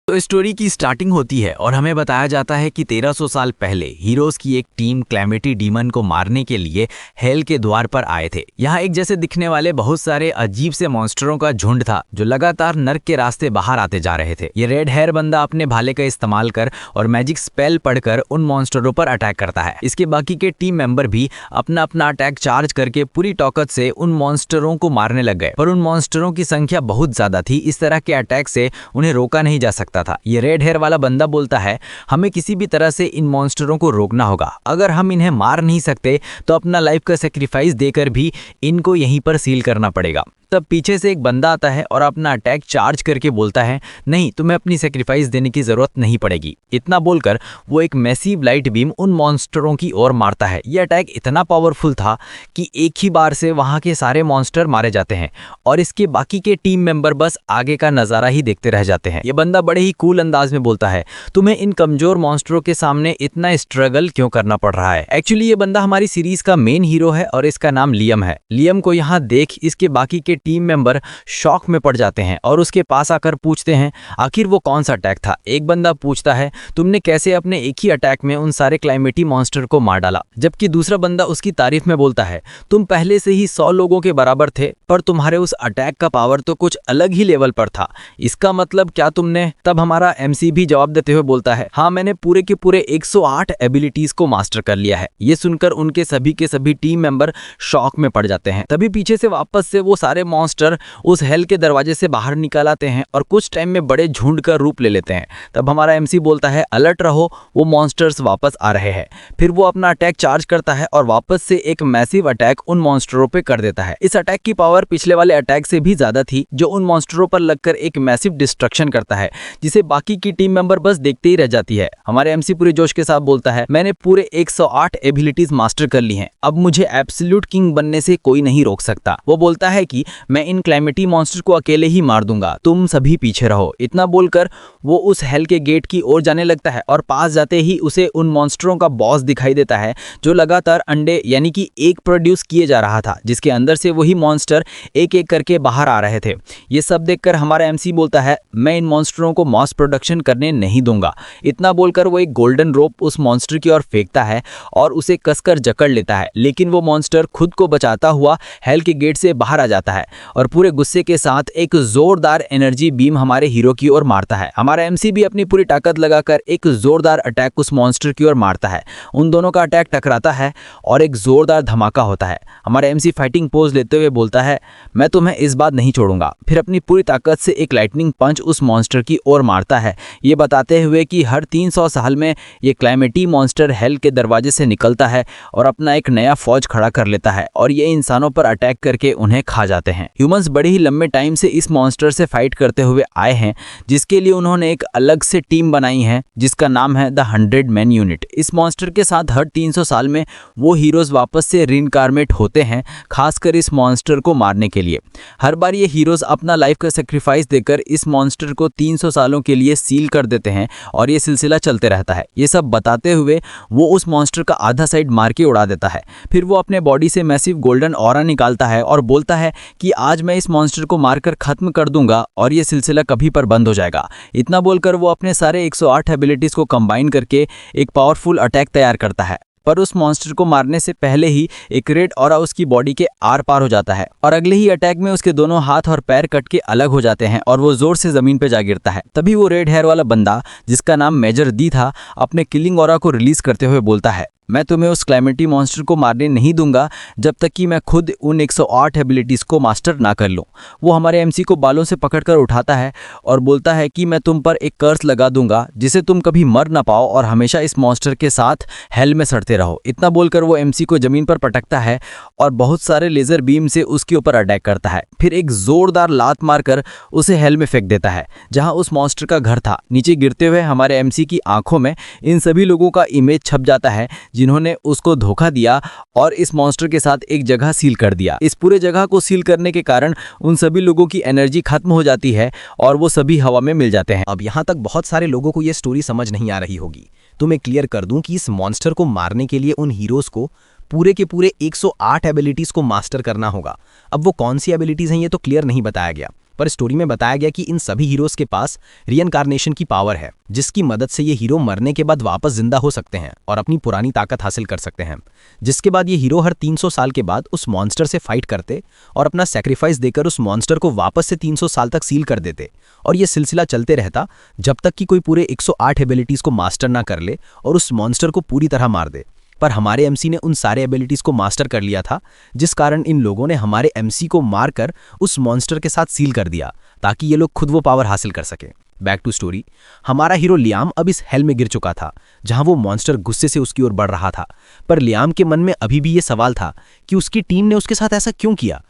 तो स्टोरी की स्टार्टिंग होती है और हमें बताया जाता है कि 1300 साल पहले हीरोज की एक टीम क्लैमिटी डीमन को मारने के लिए हेल के द्वार पर आए थे। यहाँ एक जैसे दिखने वाले बहुत सारे अजीब से मॉन्स्टरों का झुंड था जो लगातार नर्क के रास्ते बाहर आते जा रहे थे। ये रेड हेयर बंदा अपने भाले का इस्तेमाल कर और मैजिक स्पेल पढ़कर उन मॉन्स्टरों पर अटैक करता है। इसके बाकी के टीम मेंबर भी अपना अपना अटैक चार्ज करके पूरी ताकत से उन मॉन्स्टरों को मारने लग गए, पर उन मॉन्स्टरों की संख्या बहुत ज्यादा थी। इस तरह के अटैक से उन्हें रोका नहीं जा सकता था। ये रेड हेयर वाला बंदा बोलता है, हमें किसी भी तरह से इन मॉन्स्टरों को रोकना होगा। अगर हम इन्हें मार नहीं सकते तो अपना लाइफ का सेक्रीफाइस देकर भी इनको यहीं पर सील करना पड़ेगा। तब पीछे से एक बंदा आता है और अपना अटैक चार्ज करके बोलता है, नहीं, तुम्हें अपनी सेक्रीफाइस देने की जरूरत नहीं पड़ेगी। इतना बोलकर वो एक मैसिव लाइट बीम उन मॉन्स्टरों की ओर मारता है। यह अटैक इतना पावरफुल था कि एक ही बार से वहां के सारे मॉन्स्टर मारे जाते हैं और इसके बाकी के टीम मेंबर बस आगे का नजारा ही देखते रह जाते हैं। ये बंदा बड़े ही कूल अंदाज में बोलता है, तुम्हें इन कमजोर मॉन्स्टरों के सामने इतना स्ट्रगल क्यों करना पड़ रहा है। एक्चुअली ये बंदा हमारी सीरीज का मेन हीरो है और इसका नाम लियम है। लियम को यहाँ देख इसके बाकी के टीम मेंबर शॉक में पड़ जाते हैं और उसके पास आकर पूछते हैं आखिर वो कौन सा अटैक था। एक बंदा पूछता है, तुमने कैसे अपने एक ही अटैक में उन सारे क्लाइमेटी मॉन्स्टर को मार डाला। जबकि दूसरा बंदा उसकी तारीफ में बोलता है, तुम पहले से ही 100 लोगों के बराबर थे, पर तुम्हारे उस अटैक का पावर तो कुछ अलग ही लेवल पर था। इसका मतलब क्या तुमने। तब हमारा एमसी भी जवाब देते हुए बोलता है, हाँ, मैंने पूरे के पूरे 108 एबिलिटीज को मास्टर कर लिया है। ये सुनकर उनके सभी के सभी टीम मेंबर शॉक में पड़ जाते हैं। तभी पीछे से वापस से वो सारे मॉन्स्टर उस हेल के दरवाजे से बाहर निकल आते हैं और कुछ टाइम में बड़े झुंड का रूप ले लेते हैं। तब हमारा एमसी बोलता है, अलर्ट रहो, वो मॉन्स्टर्स वापस आ रहे हैं। फिर वो अपना अटैक चार्ज करता है और वापस से एक मैसिव अटैक उन मॉन्स्टरों पे कर देता है। इस अटैक की पावर पिछले वाले अटैक से भी ज्यादा थी, जो उन मॉन्स्टरों पर लगकर एक मैसिव डिस्ट्रक्शन करता है, जिसे बाकी की टीम मेंबर बस देखते ही रह जाती है। हमारे एमसी पूरे जोश के साथ बोलता है, मैंने पूरे 108 एबिलिटीज मास्टर कर ली हैं, अब मुझे एब्सोल्यूट किंग बनने से कोई नहीं रोक सकता। वो बोलता है कि मैं इन क्लैमिटी मॉन्स्टर को अकेले ही मार दूंगा, तुम सभी पीछे रहो। इतना बोलकर वो उस हेल के गेट की ओर जाने लगता है और पास जाते ही उसे उन मॉन्स्टरों का बॉस दिखाई देता है, जो लगातार अंडे यानी कि एक प्रोड्यूस किए जा रहा था, जिसके अंदर से वही मॉन्स्टर एक एक करके बाहर आ रहे थे। ये सब देखकर हमारा एमसी बोलता है, मैं इन मॉन्स्टरों को मास प्रोडक्शन करने नहीं दूंगा। इतना बोलकर वो एक गोल्डन रोप उस मॉन्स्टर की ओर फेंकता है और उसे कसकर जकड़ लेता है, लेकिन वो मॉन्स्टर खुद को बचाता हुआ हेल के गेट से बाहर आ जाता है और पूरे गुस्से के साथ एक जोरदार एनर्जी बीम हमारे हीरो की ओर मारता है। हमारा एमसी भी अपनी पूरी ताकत लगाकर एक जोरदार अटैक उस मॉन्स्टर की ओर मारता है। उन दोनों का अटैक टकराता है और एक जोरदार धमाका होता है। हमारा एमसी फाइटिंग पोज लेते हुए बोलता है, मैं तुम्हें इस बार नहीं छोड़ूंगा। फिर अपनी पूरी ताकत से एक लाइटनिंग पंच उस मॉन्स्टर की ओर मारता है, ये बताते हुए कि हर 300 साल में ये क्लाइमेटी मॉन्स्टर हेल के दरवाजे से निकलता है और अपना एक नया फौज खड़ा कर लेता है और ये इंसानों पर अटैक करके उन्हें खा जाते हैं। ह्यूमंस बड़े ही लंबे टाइम से इस मॉन्स्टर से फाइट करते हुए आए हैं, जिसके लिए उन्होंने एक अलग से टीम बनाई है जिसका नाम है द 100 मैन यूनिट। इस मॉन्स्टर के साथ हर 300 साल में वो हीरोज वापस से रीइंकार्नेट होते हैं, खासकर इस मॉन्स्टर को मारने के लिए। हर बार ये हीरोज अपना लाइफ का सेक्रीफाइस देकर इस मॉन्स्टर को 300 सालों के लिए सील कर देते हैं और ये सिलसिला चलते रहता है। ये सब बताते हुए वो उस मॉन्स्टर का आधा साइड मार के उड़ा देता है। फिर वो अपने बॉडी से मैसिव गोल्डन ऑरा निकालता है और बोलता है कि आज मैं इस मॉन्स्टर को मारकर खत्म कर दूंगा और ये सिलसिला कभी पर बंद हो जाएगा। इतना बोलकर वो अपने सारे 108 एबिलिटीज को कंबाइन करके एक पावरफुल अटैक तैयार करता है, पर उस मॉन्स्टर को मारने से पहले ही एक रेड ऑरा उसकी बॉडी के आर पार हो जाता है और अगले ही अटैक में उसके दोनों हाथ और पैर कट के अलग हो जाते हैं और वो जोर से जमीन पे जा गिरता है। तभी वो रेड हेयर वाला बंदा, जिसका नाम मेजर दी था, अपने किलिंग ऑरा को रिलीज करते हुए बोलता है, मैं तुम्हें उस क्लाइमेटी मॉन्स्टर को मारने नहीं दूंगा जब तक कि मैं खुद उन 108 एबिलिटीज को मास्टर ना कर लूं। वो हमारे एमसी को बालों से पकड़कर उठाता है और बोलता है कि मैं तुम पर एक कर्स लगा दूंगा जिसे तुम कभी मर ना पाओ और हमेशा इस मॉन्स्टर के साथ हेल में सड़ते रहो। इतना बोलकर वो एमसी को जमीन पर पटकता है और बहुत सारे लेजर बीम से उसके ऊपर अटैक करता है। फिर एक जोरदार लात मारकर उसे हेल में फेंक देता है, जहां उस मॉन्स्टर का घर था। नीचे गिरते हुए हमारे एमसी की आंखों में इन सभी लोगों का इमेज छप जाता है जिन्होंने उसको धोखा दिया और इस मॉन्स्टर के साथ एक जगह सील कर दिया। इस पूरे जगह को सील करने के कारण उन सभी लोगों की एनर्जी खत्म हो जाती है और वो सभी हवा में मिल जाते हैं। अब यहाँ तक बहुत सारे लोगों को ये स्टोरी समझ नहीं आ रही होगी, तो मैं क्लियर कर दूं कि इस मॉन्स्टर को मारने के लिए उन हीरोज को पूरे के पूरे 108 एबिलिटीज को मास्टर करना होगा। अब वो कौन सी एबिलिटीज हैं ये तो क्लियर नहीं बताया गया, पर स्टोरी में बताया गया कि इन सभी हीरोज के पास रीइंकार्नेशन की पावर है, जिसकी मदद से ये हीरो मरने के बाद वापस जिंदा हो सकते हैं और अपनी पुरानी ताकत हासिल कर सकते हैं। जिसके बाद ये हीरो हर 300 साल के बाद उस मॉन्स्टर से फाइट करते और अपना सेक्रीफाइस देकर उस मॉन्स्टर को वापस से 300 साल तक सील कर देते, और ये सिलसिला चलते रहता जब तक कि कोई पूरे 108 एबिलिटीज को मास्टर ना कर ले और उस मॉन्स्टर को पूरी तरह मार दे। पर हमारे एमसी ने उन सारे एबिलिटीज को मास्टर कर लिया था, जिस कारण इन लोगों ने हमारे एमसी को मारकर उस मॉन्स्टर के साथ सील कर दिया ताकि ये लोग खुद वो पावर हासिल कर सके। बैक टू स्टोरी, हमारा हीरो लियाम अब इस हेल में गिर चुका था जहां वो मॉन्स्टर गुस्से से उसकी ओर बढ़ रहा था। पर लियाम के मन में अभी भी ये सवाल था कि उसकी टीम ने उसके साथ ऐसा क्यों किया।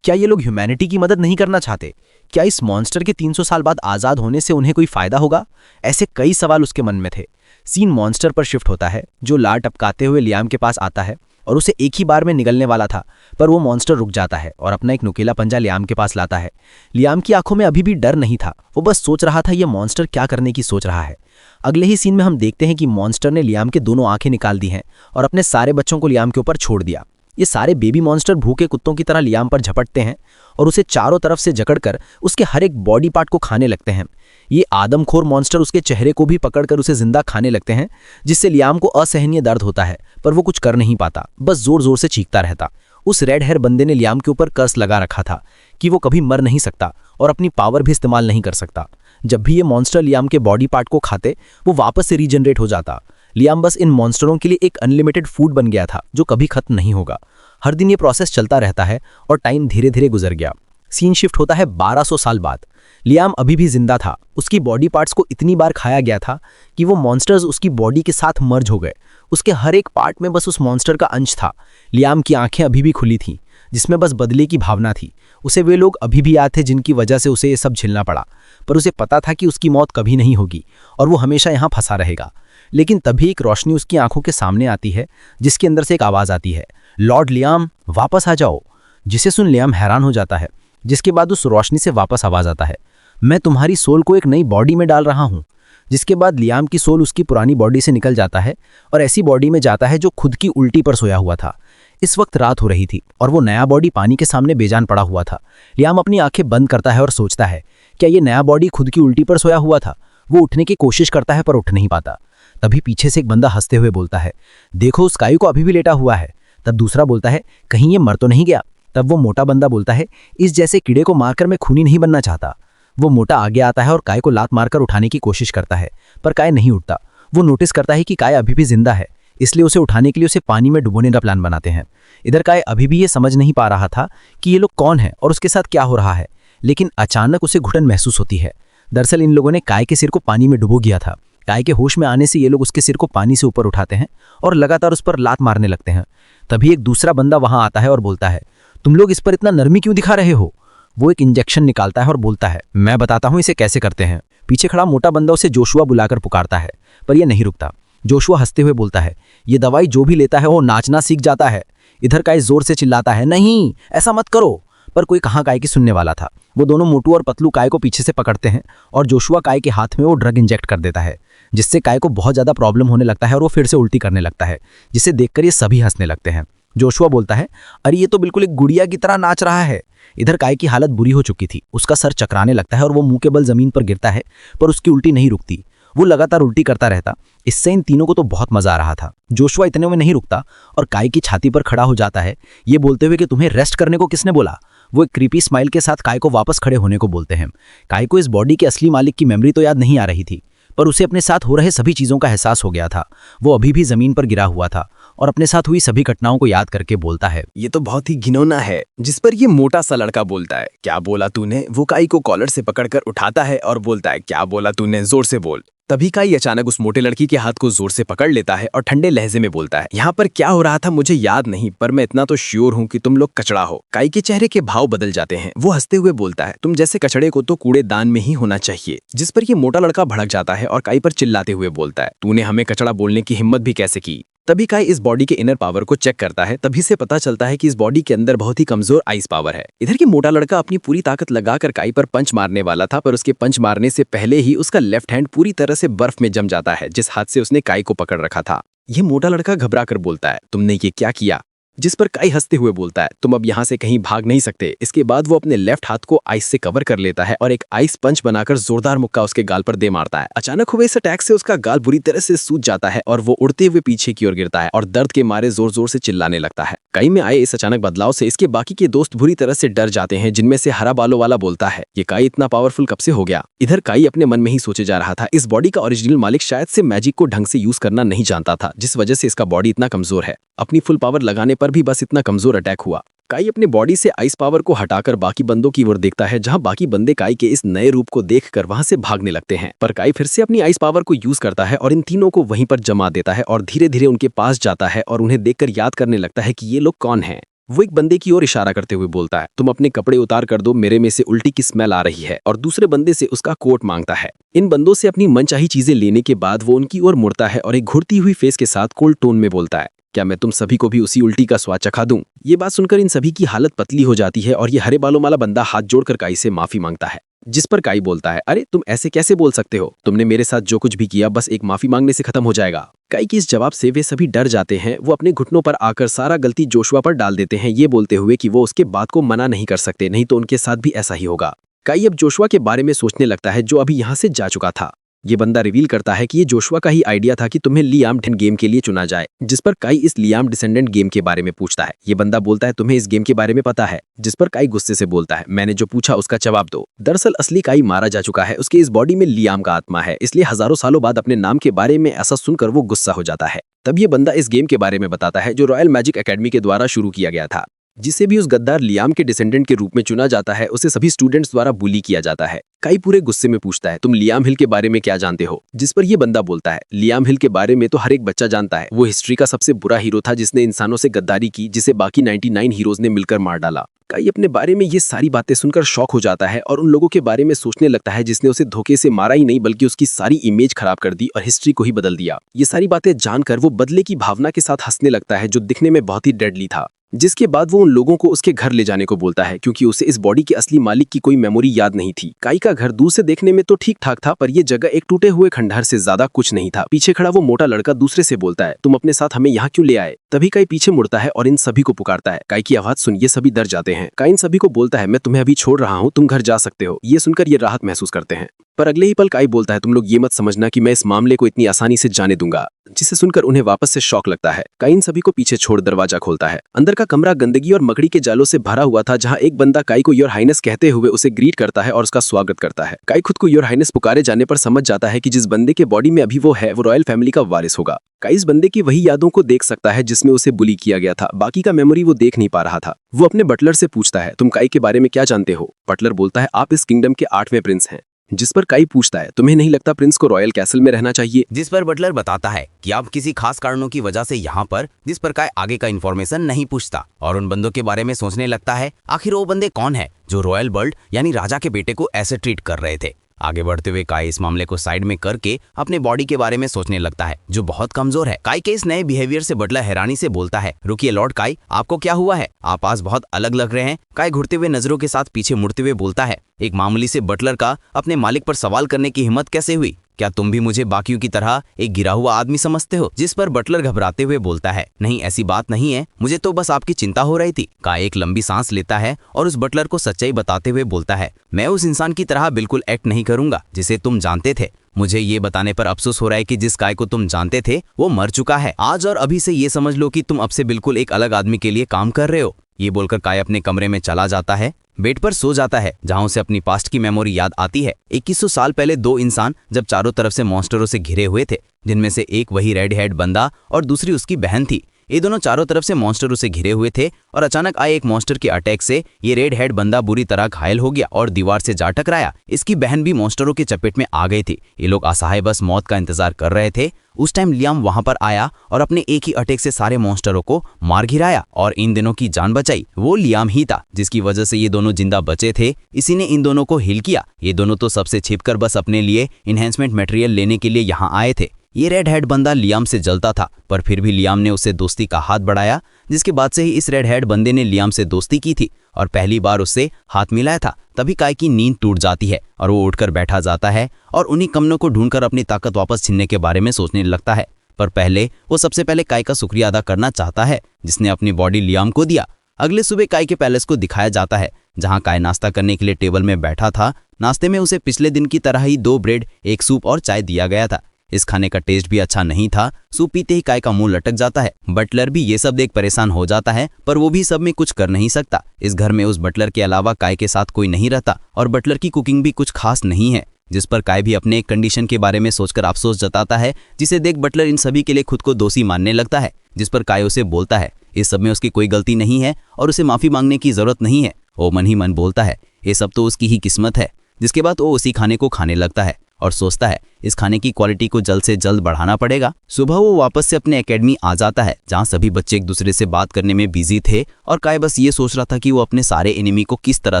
क्या ये लोग ह्यूमैनिटी की मदद नहीं करना चाहते? क्या इस मॉन्स्टर के 300 साल बाद आज़ाद होने से उन्हें कोई फायदा होगा? ऐसे कई सवाल उसके मन में थे। सीन मॉन्स्टर पर शिफ्ट होता है, जो लार टपकाते हुए लियाम के पास आता है और उसे एक ही बार में निगलने वाला था, पर वो मॉन्स्टर रुक जाता है और अपना एक नुकीला पंजा लियाम के पास लाता है। लियाम की आंखों में अभी भी डर नहीं था, वो बस सोच रहा था ये मॉन्स्टर क्या करने की सोच रहा है। अगले ही सीन में हम देखते हैं कि मॉन्स्टर ने लियाम के दोनों आंखें निकाल दी हैं और अपने सारे बच्चों को लियाम के ऊपर छोड़ दिया। ये सारे बेबी मॉन्स्टर भूखे कुत्तों की तरह लियाम पर झपटते हैं और उसे चारों तरफ से जकड़कर उसके हर एक बॉडी पार्ट को खाने लगते हैं। ये आदमखोर मॉन्स्टर उसके चेहरे को भी पकड़कर उसे जिंदा खाने लगते हैं, जिससे लियाम को असहनीय दर्द होता है, पर वो कुछ कर नहीं पाता, बस जोर जोर से चीखता रहता। उस रेड हेयर बंदे ने लियाम के ऊपर कर्स लगा रखा था कि वो कभी मर नहीं सकता और अपनी पावर भी इस्तेमाल नहीं कर सकता। जब भी ये मॉन्स्टर लियाम के बॉडी पार्ट को खाते, वो वापस से रीजनरेट हो जाता। लियाम बस इन मॉन्स्टरों के लिए एक अनलिमिटेड फूड बन गया था जो कभी खत्म नहीं होगा। हर दिन ये प्रोसेस चलता रहता है और टाइम धीरे धीरे गुजर गया। सीन शिफ्ट होता है 1200 साल बाद। लियाम अभी भी जिंदा था, उसकी बॉडी पार्ट्स को इतनी बार खाया गया था कि वो मॉन्स्टर्स उसकी बॉडी के साथ मर्ज हो गए। उसके हर एक पार्ट में बस उस मॉन्स्टर का अंश था। लियाम की आंखें अभी भी खुली थीं, जिसमें बस बदले की भावना थी। उसे वे लोग अभी भी याद थे जिनकी वजह से उसे ये सब झेलना पड़ा, पर उसे पता था कि उसकी मौत कभी नहीं होगी और वो हमेशा यहाँ फंसा रहेगा। लेकिन तभी एक रोशनी उसकी आंखों के सामने आती है, जिसके अंदर से एक आवाज़ आती है, लॉर्ड लियाम वापस आ जाओ। जिसे सुन लियाम हैरान हो जाता है, जिसके बाद उस रोशनी से वापस आवाज़ आता है, मैं तुम्हारी सोल को एक नई बॉडी में डाल रहा हूँ। जिसके बाद लियाम की सोल उसकी पुरानी बॉडी से निकल जाता है और ऐसी बॉडी में जाता है जो खुद की उल्टी पर सोया हुआ था। इस वक्त रात हो रही थी और वो नया बॉडी पानी के सामने बेजान पड़ा हुआ था। लियाम अपनी आंखें बंद करता है और सोचता है, क्या ये नया बॉडी खुद की उल्टी पर सोया हुआ था? वो उठने की कोशिश करता है पर उठ नहीं पाता। तभी पीछे से एक बंदा हंसते हुए बोलता है, देखो उस काई को अभी भी लेटा हुआ है। तब दूसरा बोलता है, कहीं ये मर तो नहीं गया? तब वो मोटा बंदा बोलता है, इस जैसे कीड़े को मारकर मैं खूनी नहीं बनना चाहता। वो मोटा आगे आता है और काय को लात मारकर उठाने की कोशिश करता है, पर काय नहीं उठता। वो नोटिस करता है कि काय अभी भी जिंदा है, इसलिए उसे उठाने के लिए उसे पानी में डुबोने का प्लान बनाते हैं। इधर काय अभी भी ये समझ नहीं पा रहा था कि ये लोग कौन है और उसके साथ क्या हो रहा है, लेकिन अचानक उसे घुटन महसूस होती है। दरअसल इन लोगों ने काय के सिर को पानी में डुबो दिया था। काय के होश में आने से ये लोग उसके सिर को पानी से ऊपर उठाते हैं और लगातार उस पर लात मारने लगते हैं। तभी एक दूसरा बंदा वहां आता है और बोलता है, तुम लोग इस पर इतना नरमी क्यों दिखा रहे हो? वो एक इंजेक्शन निकालता है और बोलता है, मैं बताता हूं इसे कैसे करते हैं। पीछे खड़ा मोटा बंदा उसे जोशुआ बुलाकर पुकारता है, पर यह नहीं रुकता। जोशुआ हंसते हुए बोलता है, ये दवाई जो भी लेता है वो नाचना सीख जाता है। इधर काय जोर से चिल्लाता है, नहीं ऐसा मत करो, पर कोई कहाँ काय की सुनने वाला था। वो दोनों मोटू और पतलू काय को पीछे से पकड़ते हैं और जोशुआ काय के हाथ में वो ड्रग इंजेक्ट कर देता है, जिससे काय को बहुत ज़्यादा प्रॉब्लम होने लगता है और वो फिर से उल्टी करने लगता है, जिसे देखकर ये सभी हंसने लगते हैं। जोशुआ बोलता है, अरे ये तो बिल्कुल एक गुड़िया की तरह नाच रहा है। इधर काय की हालत बुरी हो चुकी थी, उसका सर चकराने लगता है और वो मुंह के बल जमीन पर गिरता है, पर उसकी उल्टी नहीं रुकती। वो लगातार उल्टी करता रहता। इससे इन तीनों को तो बहुत मजा आ रहा था। जोशुआ इतने में नहीं रुकता और काय की छाती पर खड़ा हो जाता है, ये बोलते हुए कि तुम्हें रेस्ट करने को किसने बोला। वो एक क्रीपी स्माइल के साथ काय को वापस खड़े होने को बोलते हैं। काय को इस बॉडी के असली मालिक की मेमोरी तो याद नहीं आ रही थी, पर उसे अपने साथ हो रहे सभी चीज़ों का एहसास हो गया था। वो अभी भी ज़मीन पर गिरा हुआ था और अपने साथ हुई सभी घटनाओं को याद करके बोलता है, ये तो बहुत ही घिनौना है। जिस पर ये मोटा सा लड़का बोलता है, क्या बोला तूने? वो काई को कॉलर से पकड़कर उठाता है और बोलता है, क्या बोला तूने? जोर से बोल। तभी काई अचानक उस मोटे लड़की के हाथ को जोर से पकड़ लेता है और ठंडे लहजे में बोलता है, यहाँ पर क्या हो रहा था मुझे याद नहीं, पर मैं इतना तो श्योर हूँ कि तुम लोग कचड़ा हो। काई के चेहरे के भाव बदल जाते हैं। वो हंसते हुए बोलता है, तुम जैसे कचड़े को तो कूड़ेदान में ही होना चाहिए। जिस पर ये मोटा लड़का भड़क जाता है और काई पर चिल्लाते हुए बोलता है, तूने हमें कचड़ा बोलने की हिम्मत भी कैसे की? तभी काई इस बॉडी के इनर पावर को चेक करता है। तभी से पता चलता है कि इस बॉडी के अंदर बहुत ही कमजोर आइस पावर है। इधर की मोटा लड़का अपनी पूरी ताकत लगाकर काई पर पंच मारने वाला था, पर उसके पंच मारने से पहले ही उसका लेफ्ट हैंड पूरी तरह से बर्फ में जम जाता है, जिस हाथ से उसने काई को पकड़ रखा था। ये मोटा लड़का घबरा कर बोलता है, तुमने ये क्या किया? जिस पर काई हंसते हुए बोलता है तुम अब यहाँ से कहीं भाग नहीं सकते। इसके बाद वो अपने लेफ्ट हाथ को आइस से कवर कर लेता है और एक आइस पंच बनाकर जोरदार मुक्का उसके गाल पर दे मारता है। अचानक हुए इस अटैक से उसका गाल बुरी तरह से सूज जाता है और वो उड़ते हुए पीछे की ओर गिरता है और दर्द के मारे जोर जोर से चिल्लाने लगता है। काई में आए इस अचानक बदलाव से इसके बाकी के दोस्त बुरी तरह से डर जाते हैं, जिनमें से हरा बालों वाला बोलता है ये काई इतना पावरफुल कब से हो गया। इधर काई अपने मन में ही सोचे जा रहा था इस बॉडी का ओरिजिनल मालिक शायद से मैजिक को ढंग से यूज करना नहीं जानता था, जिस वजह से इसका बॉडी इतना कमजोर है। अपनी फुल पावर लगाने पर भी बस इतना कमजोर अटैक हुआ। काई अपने बॉडी से आइस पावर को हटाकर बाकी बंदों की ओर देखता है, जहां बाकी बंदे काई के इस नए रूप को देखकर वहां से भागने लगते हैं। पर काई फिर से अपनी आइस पावर को यूज करता है और इन तीनों को वहीं पर जमा देता है और धीरे धीरे उनके पास जाता है और उन्हें देखकर याद करने लगता है कि ये लोग कौन हैं। वो एक बंदे की ओर इशारा करते हुए बोलता है तुम अपने कपड़े उतार कर दो, मेरे में से उल्टी की स्मेल आ रही है, और दूसरे बंदे से उसका कोट मांगता है। इन बंदों से अपनी मनचाही चीजें लेने के बाद वो उनकी ओर मुड़ता है और एक घुरती हुई फेस के साथ कोल्ड टोन में बोलता है क्या मैं तुम सभी को भी उसी उल्टी का स्वाद चखा दूं। ये बात सुनकर इन सभी की हालत पतली हो जाती है और ये हरे बालों वाला बंदा हाथ जोड़कर काई से माफी मांगता है, जिस पर काई बोलता है अरे तुम ऐसे कैसे बोल सकते हो, तुमने मेरे साथ जो कुछ भी किया बस एक माफी मांगने से खत्म हो जाएगा। काई के इस जवाब से वे सभी डर जाते हैं। वो अपने घुटनों पर आकर सारा गलती जोशुआ पर डाल देते हैं, ये बोलते हुए कि वो उसके बात को मना नहीं कर सकते, नहीं तो उनके साथ भी ऐसा ही होगा। काई अब जोशुआ के बारे में सोचने लगता है जो अभी यहाँ से जा चुका था। ये बंदा रिवील करता है कि ये जोशुआ का ही आइडिया था कि तुम्हें लियाम डेन गेम के लिए चुना जाए, जिस पर काई इस लियाम डिसेंडेंट गेम के बारे में पूछता है। ये बंदा बोलता है तुम्हें इस गेम के बारे में पता है, जिस पर काई गुस्से से बोलता है मैंने जो पूछा उसका जवाब दो। दरअसल असली काई मारा जा चुका है, उसके इस बॉडी में लियाम का आत्मा है, इसलिए हजारों सालों बाद अपने नाम के बारे में ऐसा सुनकर वो गुस्सा हो जाता है। तब ये बंदा इस गेम के बारे में बताता है जो रॉयल मैजिक एकेडमी के द्वारा शुरू किया गया था, जिसे भी उस गद्दार लियाम के डिसेंडेंट के रूप में चुना जाता है उसे सभी स्टूडेंट्स द्वारा बुली किया जाता है। काई पूरे गुस्से में पूछता है तुम लियाम हिल के बारे में क्या जानते हो, जिस पर यह बंदा बोलता है लियाम हिल के बारे में तो हर एक बच्चा जानता है, वो हिस्ट्री का सबसे बुरा हीरो था जिसने इंसानों से गद्दारी की, जिसे बाकी 99 हीरोज ने मिलकर मार डाला। काई अपने बारे में ये सारी बातें सुनकर शॉक हो जाता है और उन लोगों के बारे में सोचने लगता है जिसने उसे धोखे से मारा ही नहीं बल्कि उसकी सारी इमेज खराब कर दी और हिस्ट्री को ही बदल दिया। ये सारी बातें जानकर वो बदले की भावना के साथ हंसने लगता है जो दिखने में बहुत ही डेडली था। जिसके बाद वो उन लोगों को उसके घर ले जाने को बोलता है क्योंकि उसे इस बॉडी के असली मालिक की कोई मेमोरी याद नहीं थी। काई का घर दूर से देखने में तो ठीक ठाक था, पर यह जगह एक टूटे हुए खंडहर से ज्यादा कुछ नहीं था। पीछे खड़ा वो मोटा लड़का दूसरे से बोलता है तुम अपने साथ हमें यहाँ क्यों ले आए। तभी काई पीछे मुड़ता है और इन सभी को पुकारता है। काई की आवाज सुन ये सभी डर जाते हैं। काई इन सभी को बोलता है मैं तुम्हें अभी छोड़ रहा हूँ, तुम घर जा सकते हो। ये सुनकर ये राहत महसूस करते हैं, पर अगले ही पल काई बोलता है तुम लोग ये मत समझना कि मैं इस मामले को इतनी आसानी से जाने दूंगा, जिसे सुनकर उन्हें वापस से शॉक लगता है। काई इन सभी को पीछे छोड़ दरवाजा खोलता है। अंदर का कमरा गंदगी और मकड़ी के जालों से भरा हुआ था, जहां एक बंदा काई को योर हाइनेस कहते हुए उसे ग्रीट करता है और उसका स्वागत करता है। काई खुद को योर हाइनेस पुकारे जाने पर समझ जाता है कि जिस बंदे के बॉडी में अभी वो है वो रॉयल फैमिली का वारिस होगा। काई इस बंदे की वही यादों को देख सकता है जिसमें उसे बुली किया गया था, बाकी का मेमोरी वो देख नहीं पा रहा था। वो अपने बटलर से पूछता है तुम काई के बारे में क्या जानते हो। बटलर बोलता है आप इस किंगडम के 8वें प्रिंस हैं। जिस पर काई पूछता है तुम्हें नहीं लगता प्रिंस को रॉयल कैसल में रहना चाहिए। जिस पर बटलर बताता है कि आप किसी खास कारणों की वजह से यहाँ पर, जिस पर काई आगे का इन्फॉर्मेशन नहीं पूछता और उन बंदों के बारे में सोचने लगता है आखिर वो बंदे कौन है जो रॉयल बर्ड यानी राजा के बेटे को ऐसे ट्रीट कर रहे थे। आगे बढ़ते हुए काई इस मामले को साइड में करके अपने बॉडी के बारे में सोचने लगता है जो बहुत कमजोर है। काई के इस नए बिहेवियर से बटलर हैरानी से बोलता है रुकिए लॉर्ड काई, आपको क्या हुआ है, आप आज बहुत अलग लग रहे हैं। काई घुरते हुए नजरों के साथ पीछे मुड़ते हुए बोलता है एक मामूली से बटलर का अपने मालिक पर सवाल करने की हिम्मत कैसे हुई, क्या तुम भी मुझे बाकियों की तरह एक गिरा हुआ आदमी समझते हो। जिस पर बटलर घबराते हुए बोलता है नहीं ऐसी बात नहीं है, मुझे तो बस आपकी चिंता हो रही थी। काई एक लंबी सांस लेता है और उस बटलर को सच्चाई बताते हुए बोलता है मैं उस इंसान की तरह बिल्कुल एक्ट नहीं करूंगा जिसे तुम जानते थे। मुझे ये बताने पर अफसोस हो रहा है कि जिस काई को तुम जानते थे वो मर चुका है। आज और अभी से ये समझ लो कि तुम अब से बिल्कुल एक अलग आदमी के लिए काम कर रहे हो। ये बोलकर काई अपने कमरे में चला जाता है, बेड पर सो जाता है जहां उसे अपनी पास्ट की मेमोरी याद आती है। 2100 साल पहले दो इंसान जब चारों तरफ से मॉन्स्टरों से घिरे हुए थे, जिनमें से एक वही रेड हेड बंदा और दूसरी उसकी बहन थी। ये दोनों चारों तरफ से मॉन्स्टरों से घिरे हुए थे और अचानक आए एक मॉन्स्टर के अटैक से ये रेड हेड बंदा बुरी तरह घायल हो गया और दीवार से जा टकराया। इसकी बहन भी मॉन्स्टरों के चपेट में आ गई थी। ये लोग असहाय बस मौत का इंतजार कर रहे थे। उस टाइम लियाम वहां पर आया और अपने एक ही अटैक से सारे मॉन्स्टरों को मार गिराया और इन दोनों की जान बचाई। वो लियाम ही था जिसकी वजह से ये दोनों जिंदा बचे थे। इसी ने इन दोनों को हील किया। ये दोनों तो सबसे छिपकर बस अपने लिए इन्हेंसमेंट मटेरियल लेने के लिए यहाँ आए थे। ये रेड हेड बंदा लियाम से जलता था, पर फिर भी लियाम ने उससे दोस्ती का हाथ बढ़ाया, जिसके बाद से ही इस रेड हेड बंदे ने लियाम से दोस्ती की थी और पहली बार उससे हाथ मिलाया था। तभी काई की नींद टूट जाती है और वो उठकर बैठा जाता है और उन्हीं कमनों को ढूंढकर अपनी ताकत वापस छीनने के बारे में सोचने लगता है। पर पहले वो सबसे पहले काय का शुक्रिया अदा करना चाहता है जिसने अपनी बॉडी लियाम को दिया। अगले सुबह काय के पैलेस को दिखाया जाता है जहां काय नाश्ता करने के लिए टेबल में बैठा था। नाश्ते में उसे पिछले दिन की तरह ही 2 ब्रेड, 1 सूप और चाय दिया गया था। इस खाने का टेस्ट भी अच्छा नहीं था। सूप पीते ही काय का मुंह लटक जाता है। बटलर भी ये सब देख परेशान हो जाता है, पर वो भी सब में कुछ कर नहीं सकता। इस घर में उस बटलर के अलावा काय के साथ कोई नहीं रहता और बटलर की कुकिंग भी कुछ खास नहीं है, जिस पर काय भी अपने एक कंडीशन के बारे में सोचकर अफसोस जताता है, जिसे देख बटलर इन सभी के लिए खुद को दोषी मानने लगता है। जिस पर काय उसे बोलता है इस सब में उसकी कोई गलती नहीं है और उसे माफी मांगने की जरूरत नहीं है। वो मन ही मन बोलता है ये सब तो उसकी ही किस्मत है। जिसके बाद वो उसी खाने को खाने लगता है और सोचता है इस खाने की क्वालिटी को जल्द से जल्द बढ़ाना पड़ेगा। सुबह वो वापस से अपने एकेडमी आ जाता है जहां सभी बच्चे एक दूसरे से बात करने में बिजी थे और काय बस ये सोच रहा था कि वो अपने सारे एनिमी को किस तरह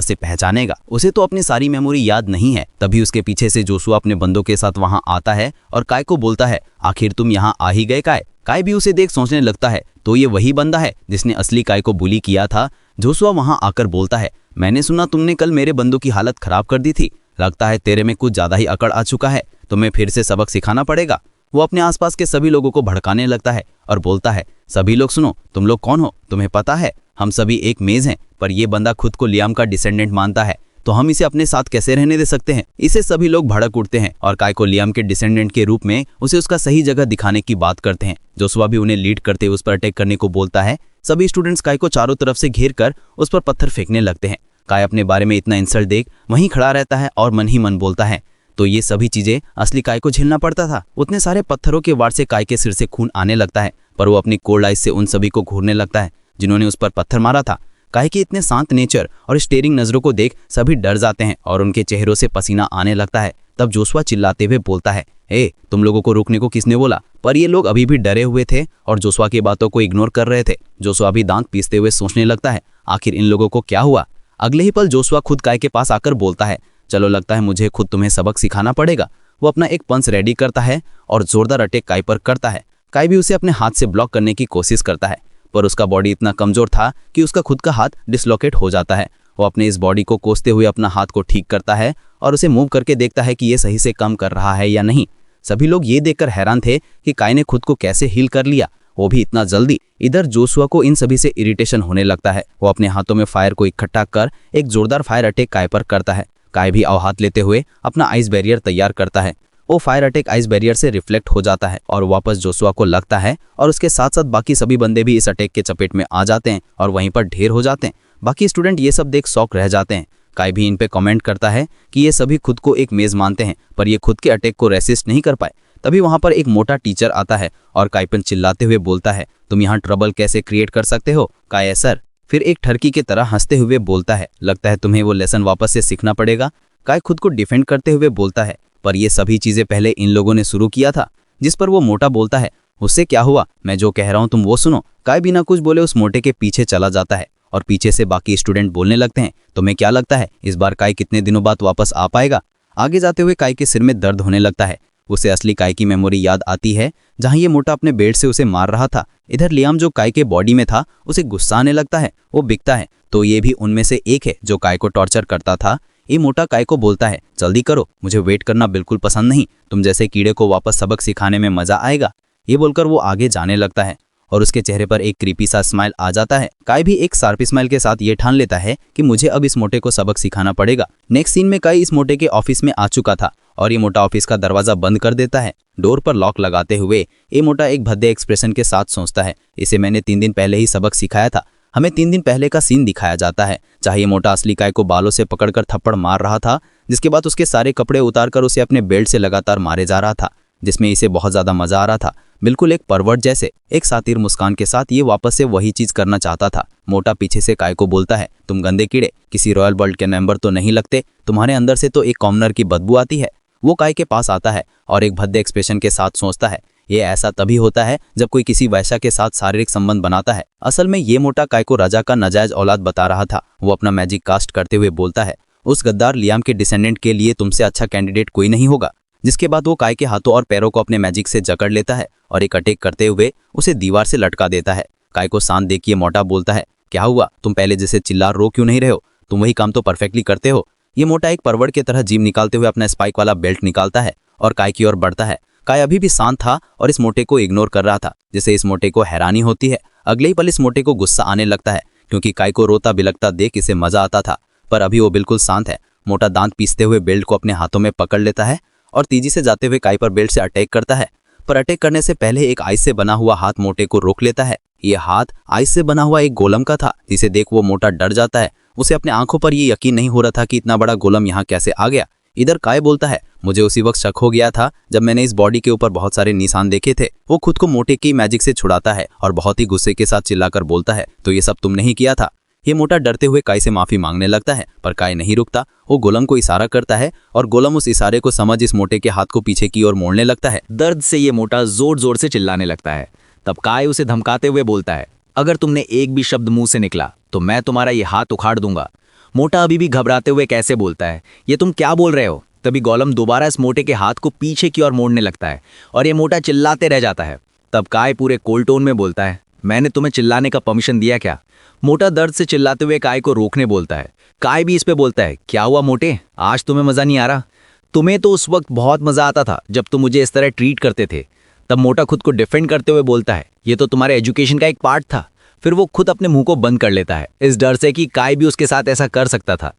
से पहचानेगा। उसे तो अपनी सारी मेमोरी याद नहीं है। तभी उसके पीछे से जोशुआ अपने बंदों के साथ वहां आता है और काय को बोलता है आखिर तुम यहाँ आ ही गए काय। काय भी उसे देख सोचने लगता है तो ये वही बंदा है जिसने असली काय को बुली किया था। जोशुआ वहां आकर बोलता है मैंने सुना तुमने कल मेरे बंदों की हालत खराब कर दी थी, लगता है तेरे में कुछ ज्यादा ही अकड़ आ चुका है, तुम्हें फिर से सबक सिखाना पड़ेगा। वो अपने आसपास के सभी लोगों को भड़काने लगता है और बोलता है सभी लोग सुनो, तुम लोग कौन हो, तुम्हें पता है हम सभी एक मेज हैं, पर ये बंदा खुद को लियाम का डिसेंडेंट मानता है तो हम इसे अपने साथ कैसे रहने दे सकते हैं। इसे सभी लोग भड़क उठते हैं और काय को लियाम के डिसेंडेंट के रूप में उसे उसका सही जगह दिखाने की बात करते हैं। जोशुआ भी उन्हें लीड करते उस पर अटैक करने को बोलता है। सभी स्टूडेंट्स काय को चारों तरफ से घेर कर उस पर पत्थर फेंकने लगते हैं। काय अपने बारे में इतना इंसल्ट देख वहीं खड़ा रहता है और मन ही मन बोलता है तो ये सभी चीजें असली काय को झेलना पड़ता था। उतने सारे पत्थरों के वार से काय के सिर से खून आने लगता है, पर वो अपनी कोल्ड आइज से उन सभी को घूरने लगता है जिन्होंने उस पर पत्थर मारा था। काय के इतने शांत नेचर और स्टेरिंग नजरों को देख सभी डर जाते हैं और उनके चेहरों से पसीना आने लगता है। तब जोशुआ चिल्लाते हुए बोलता है ए तुम लोगों को रोकने को किसने बोला। पर ये लोग अभी भी डरे हुए थे और जोशुआ की बातों को इग्नोर कर रहे थे। जोशुआ भी दांत पीसते हुए सोचने लगता है आखिर इन लोगों को क्या हुआ। अगले ही पल जोशुआ खुद काय के पास आकर बोलता है चलो लगता है मुझे खुद तुम्हें सबक सिखाना पड़ेगा। वो अपना एक पंच रेडी करता है और जोरदार अटैक काय पर करता है। काय भी उसे अपने हाथ से ब्लॉक करने की कोशिश करता है, पर उसका बॉडी इतना कमजोर था कि उसका खुद का हाथ डिसलोकेट हो जाता है। वो अपने इस बॉडी को कोसते हुए अपना हाथ को ठीक करता है और उसे मूव करके देखता है कि ये सही से काम कर रहा है या नहीं। सभी लोग ये देखकर हैरान थे कि काय ने खुद को कैसे हील कर लिया, वो भी इतना जल्दी। इधर जोशुआ को इन सभी से इरिटेशन होने लगता है। वो अपने हाथों में फायर को इकट्ठा कर एक जोरदार फायर अटैक काय पर करता है। काय भी हाथ लेते हुए अपना आइस बैरियर तैयार करता है। वो फायर अटैक आइस बैरियर से रिफ्लेक्ट हो जाता है और वापस जोशुआ को लगता है और उसके साथ साथ बाकी सभी बंदे भी इस अटैक के चपेट में आ जाते हैं और वहीं पर ढेर हो जाते हैं। बाकी स्टूडेंट ये सब देख शॉक रह जाते हैं। काय भी इन पे कमेंट करता है कि ये सभी खुद को एक मेज मानते हैं, पर ये खुद के अटैक को रेसिस्ट नहीं कर पाए। तभी वहां पर एक मोटा टीचर आता है और काय पर चिल्लाते हुए बोलता है तुम यहाँ ट्रबल कैसे क्रिएट कर सकते हो काय सर। फिर एक ठरकी की तरह हंसते हुए बोलता है लगता है तुम्हें वो लेसन वापस से सीखना पड़ेगा। काय खुद को डिफेंड करते हुए बोलता है पर ये सभी चीजें पहले इन लोगों ने शुरू किया था। जिस पर वो मोटा बोलता है उससे क्या हुआ, मैं जो कह रहा हूँ तुम वो सुनो। काय बिना कुछ बोले उस मोटे के पीछे चला जाता है और पीछे से बाकी स्टूडेंट बोलने लगते हैं तुम्हें क्या लगता है इस बार काय कितने दिनों बाद वापस आ पाएगा। आगे जाते हुए काय के सिर में दर्द होने लगता है। उसे असली काय की मेमोरी याद आती है जहां ये मोटा अपने बेड से उसे मार रहा था। इधर लियाम जो काय के बॉडी में था उसे गुस्सा आने लगता है। वो बिकता है तो ये भी उनमें से एक है जो काय को टॉर्चर करता था। ये मोटा काय को बोलता है जल्दी करो, मुझे वेट करना बिल्कुल पसंद नहीं, तुम जैसे कीड़े को वापस सबक सिखाने में मजा आएगा। ये बोलकर वो आगे जाने लगता है और उसके चेहरे पर एक क्रीपी सा स्माइल आ जाता है। काय भी एक शार्प स्माइल के साथ ये ठान लेता है कि मुझे अब इस मोटे को सबक सिखाना पड़ेगा। नेक्स्ट सीन में काय इस मोटे के ऑफिस में आ चुका था और ये मोटा ऑफिस का दरवाजा बंद कर देता है। डोर पर लॉक लगाते हुए ये मोटा एक भद्दे एक्सप्रेशन के साथ सोचता है इसे मैंने 3 दिन पहले ही सबक सिखाया था। हमें 3 दिन पहले का सीन दिखाया जाता है जहाँ ये मोटा असली काय को बालों से पकड़कर थप्पड़ मार रहा था, जिसके बाद उसके सारे कपड़े उतारकर उसे अपने बेल्ट से लगातार मारे जा रहा था, जिसमें इसे बहुत ज्यादा मजा आ रहा था। बिल्कुल एक परवर्ट जैसे एक सातिर मुस्कान के साथ ये वापस से वही चीज करना चाहता था। मोटा पीछे से काय को बोलता है तुम गंदे कीड़े किसी रॉयल वर्ल्ड के मेंबर तो नहीं लगते, तुम्हारे अंदर से तो एक कॉमनर की बदबू आती है। वो काय के पास आता है और एक भद्दे एक्सप्रेशन के साथ सोचता है ये ऐसा तभी होता है जब कोई किसी वैश्या के साथ शारीरिक संबंध बनाता है। असल में ये मोटा काय को राजा का नाजायज औलाद बता रहा था। वो अपना मैजिक कास्ट करते हुए बोलता है उस गद्दार लियाम के डिसेंडेंट के लिए तुमसे अच्छा कैंडिडेट कोई नहीं होगा। जिसके बाद वो काय के हाथों और पैरों को अपने मैजिक से जकड़ लेता है और एक अटैक करते हुए उसे दीवार से लटका देता है। काय को शांत देखिए मोटा बोलता है क्या हुआ, तुम पहले जैसे चिल्ला रो क्यों नहीं रहे हो, तुम वही काम तो परफेक्टली करते हो। ये मोटा एक परवड़ की तरह जीम निकालते हुए अपना स्पाइक वाला बेल्ट निकालता है और काय की ओर बढ़ता है। काय अभी भी शांत था और इस मोटे को इग्नोर कर रहा था, जिससे इस मोटे को हैरानी होती है। अगले ही पल इस मोटे को गुस्सा आने लगता है, क्योंकि काय को रोता बिलखता देख इसे मजा आता था, पर अभी वो बिल्कुल शांत है। मोटा दांत पीसते हुए बेल्ट को अपने हाथों में पकड़ लेता है और तेजी से जाते हुए काय पर बेल्ट से अटैक करता है। पर अटैक करने से पहले एक आइस से बना हुआ हाथ मोटे को रोक लेता है। ये हाथ आइस से बना हुआ एक गोलम का था, जिसे देख वो मोटा डर जाता है। उसे अपने आंखों पर ये यकीन नहीं हो रहा था कि इतना बड़ा गोलम यहाँ कैसे आ गया। इधर काय बोलता है, मुझे उसी वक्त शक हो गया था जब मैंने इस बॉडी के ऊपर बहुत सारे निशान देखे थे। वो खुद को मोटे की मैजिक से छुड़ाता है और बहुत ही गुस्से के साथ चिल्लाकर बोलता है, तो ये सब तुमने ही किया था। ये मोटा डरते हुए काय से माफी मांगने लगता है, पर काय नहीं रुकता। वो गोलम को इशारा करता है और गोलम उस इशारे को समझ इस मोटे के हाथ को पीछे की ओर मोड़ने लगता है। दर्द से ये मोटा जोर जोर से चिल्लाने लगता है। तब काय उसे धमकाते हुए बोलता है, अगर तुमने एक भी शब्द मुंह से निकला तो मैं तुम्हारा ये हाथ उखाड़ दूंगा। मोटा अभी भी घबराते हुए कैसे बोलता है, ये तुम क्या बोल रहे हो? तभी गोलम दोबारा इस मोटे के हाथ को पीछे की ओर मोड़ने लगता है और ये मोटा चिल्लाते रह जाता है। तब काय पूरे कोल्ड टोन में बोलता है, मैंने तुम्हें चिल्लाने का परमिशन दिया क्या? मोटा दर्द से चिल्लाते हुए काय को रोकने बोलता है। काय भी इस पे बोलता है, क्या हुआ मोटे, आज तुम्हें मजा नहीं आ रहा? तुम्हें तो उस वक्त बहुत मजा आता था जब तुम मुझे इस तरह ट्रीट करते थे। तब मोटा खुद को डिफेंड करते हुए बोलता है, ये तो तुम्हारे एजुकेशन का एक पार्ट था। फिर वो खुद अपने मुंह को बंद कर लेता है, इस डर से कि काय भी उसके साथ ऐसा कर सकता था।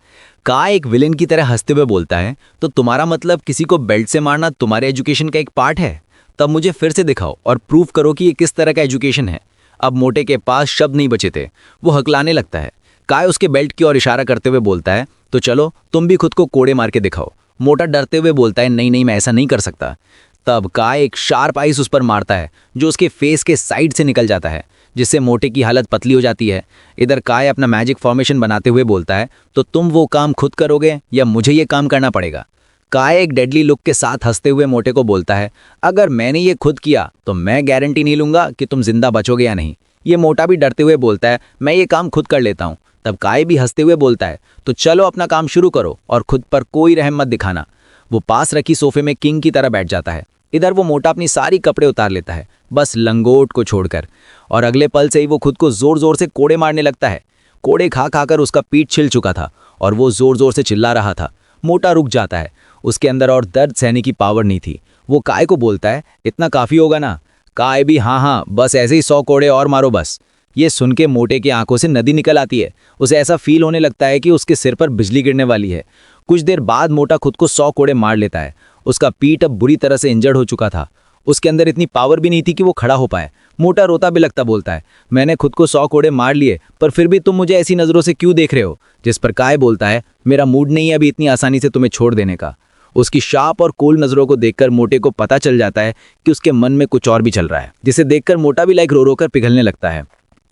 काय एक विलेन की तरह हंसते हुए बोलता है, तो तुम्हारा मतलब किसी को बेल्ट से मारना तुम्हारे एजुकेशन का एक पार्ट है? तब मुझे फिर से दिखाओ और प्रूव करो कि ये किस तरह का एजुकेशन है। अब मोटे के पास शब्द नहीं बचे थे, वो हकलाने लगता है। काय उसके बेल्ट की ओर इशारा करते हुए बोलता है, तो चलो तुम भी खुद को कोड़े मार के दिखाओ। मोटा डरते हुए बोलता है, नहीं नहीं, मैं ऐसा नहीं कर सकता। तब काय एक शार्प आइस उस पर मारता है, जो उसके फेस के साइड से निकल जाता है, जिससे मोटे की हालत पतली हो जाती है। इधर काय अपना मैजिक फॉर्मेशन बनाते हुए बोलता है, तो तुम वो काम खुद करोगे या मुझे ये काम करना पड़ेगा? काय एक डेडली लुक के साथ हंसते हुए मोटे को बोलता है, अगर मैंने ये खुद किया तो मैं गारंटी नहीं लूंगा कि तुम जिंदा बचोगे या नहीं। ये मोटा भी डरते हुए बोलता है, मैं ये काम खुद कर लेता हूँ। तब काय भी हंसते हुए बोलता है, तो चलो अपना काम शुरू करो और खुद पर कोई रहम मत दिखाना। वो पास रखी सोफे में किंग की तरह बैठ जाता है। इधर वो मोटा अपनी सारी कपड़े उतार लेता है, बस लंगोट को छोड़कर, और अगले पल से ही वो खुद को जोर जोर से कोड़े मारने लगता है। कोड़े खा खाकर उसका पीठ छिल चुका था और वो जोर जोर से चिल्ला रहा था। मोटा रुक जाता है, उसके अंदर और दर्द सहने की पावर नहीं थी। वो काय को बोलता है, इतना काफी होगा ना? काय भी, हाँ, बस ऐसे ही 100 कोड़े और मारो बस। ये सुन के मोटे की आंखों से नदी निकल आती है। उसे ऐसा फील होने लगता है कि उसके सिर पर बिजली गिरने वाली है। कुछ देर बाद मोटा खुद को 100 कोड़े मार लेता है। उसका पीठ अब बुरी तरह से इंजर्ड हो चुका था। उसके अंदर इतनी पावर भी नहीं थी कि वो खड़ा हो पाए। मोटा रोता बिलखता बोलता है, मैंने खुद को 100 कोड़े मार लिए, पर फिर भी तुम मुझे ऐसी नज़रों से क्यों देख रहे हो? जिस पर काय बोलता है, मेरा मूड नहीं है अभी इतनी आसानी से तुम्हें छोड़ देने का। उसकी शार्प और कूल नज़रों को देखकर मोटे को पता चल जाता है कि उसके मन में कुछ और भी चल रहा है, जिसे देखकर मोटा भी लाइक रो रो कर पिघलने लगता है।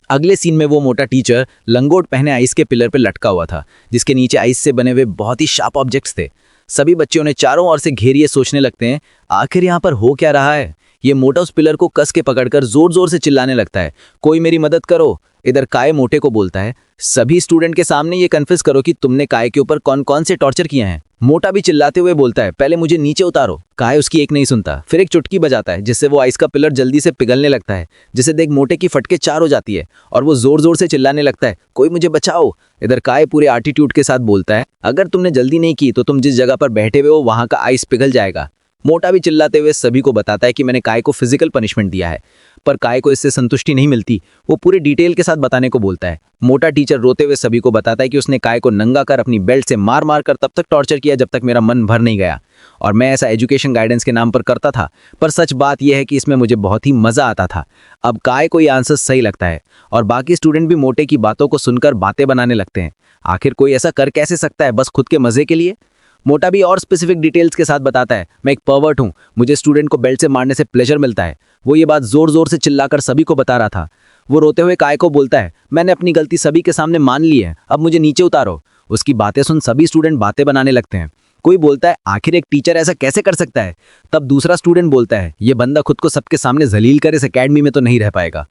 अगले सीन में वो मोटा टीचर लंगोट पहने आइस के पिलर पर लटका हुआ था, जिसके नीचे आइस से बने हुए बहुत ही शार्प ऑब्जेक्ट्स थे। सभी बच्चों ने चारों ओर से घेरिए सोचने लगते हैं, आखिर यहाँ पर हो क्या रहा है? ये मोटा उस पिलर को कस के पकड़कर जोर जोर से चिल्लाने लगता है, कोई मेरी मदद करो। इधर काय मोटे को बोलता है, सभी स्टूडेंट के सामने ये कन्फेस करो कि तुमने काय के ऊपर कौन कौन से टॉर्चर किए हैं। मोटा भी चिल्लाते हुए बोलता है, पहले मुझे नीचे उतारो। काय उसकी एक नहीं सुनता, फिर एक चुटकी बजाता है, जिससे वो आइस का पिलर जल्दी से पिघलने लगता है, जिसे देख मोटे की फटके 4 हो जाती है और वो जोर जोर से चिल्लाने लगता है, कोई मुझे बचाओ। इधर काय पूरे एटीट्यूड के साथ बोलता है, अगर तुमने जल्दी नहीं की तो तुम जिस जगह पर बैठे हुए हो वहां का आइस पिघल जाएगा। मोटा भी चिल्लाते हुए सभी को बताता है कि मैंने काय को फिजिकल पनिशमेंट दिया है, पर काय को इससे संतुष्टि नहीं मिलती। वो पूरे डिटेल के साथ बताने को बोलता है। मोटा टीचर रोते हुए सभी को बताता है कि उसने काय को नंगा कर अपनी बेल्ट से मार मार कर तब तक टॉर्चर किया जब तक मेरा मन भर नहीं गया, और मैं ऐसा एजुकेशन गाइडेंस के नाम पर करता था, पर सच बात यह है कि इसमें मुझे बहुत ही मजा आता था। अब काय को ये आंसर सही लगता है और बाकी स्टूडेंट भी मोटे की बातों को सुनकर बातें बनाने लगते हैं। आखिर कोई ऐसा कर कैसे सकता है बस खुद के मजे के लिए? मोटा भी और स्पेसिफिक डिटेल्स के साथ बताता है, मैं एक पर्वर्ट हूँ, मुझे स्टूडेंट को बेल्ट से मारने से प्लेजर मिलता है। वो ये बात जोर जोर से चिल्लाकर सभी को बता रहा था। वो रोते हुए काय को बोलता है, मैंने अपनी गलती सभी के सामने मान ली है, अब मुझे नीचे उतारो। उसकी बातें सुन सभी स्टूडेंट बातें बनाने लगते हैं। कोई बोलता है, आखिर एक टीचर ऐसा कैसे कर सकता है? तब दूसरा स्टूडेंट बोलता है, ये बंदा खुद को सबके सामने जलील कर इस अकेडमी में तो नहीं रह पाएगा।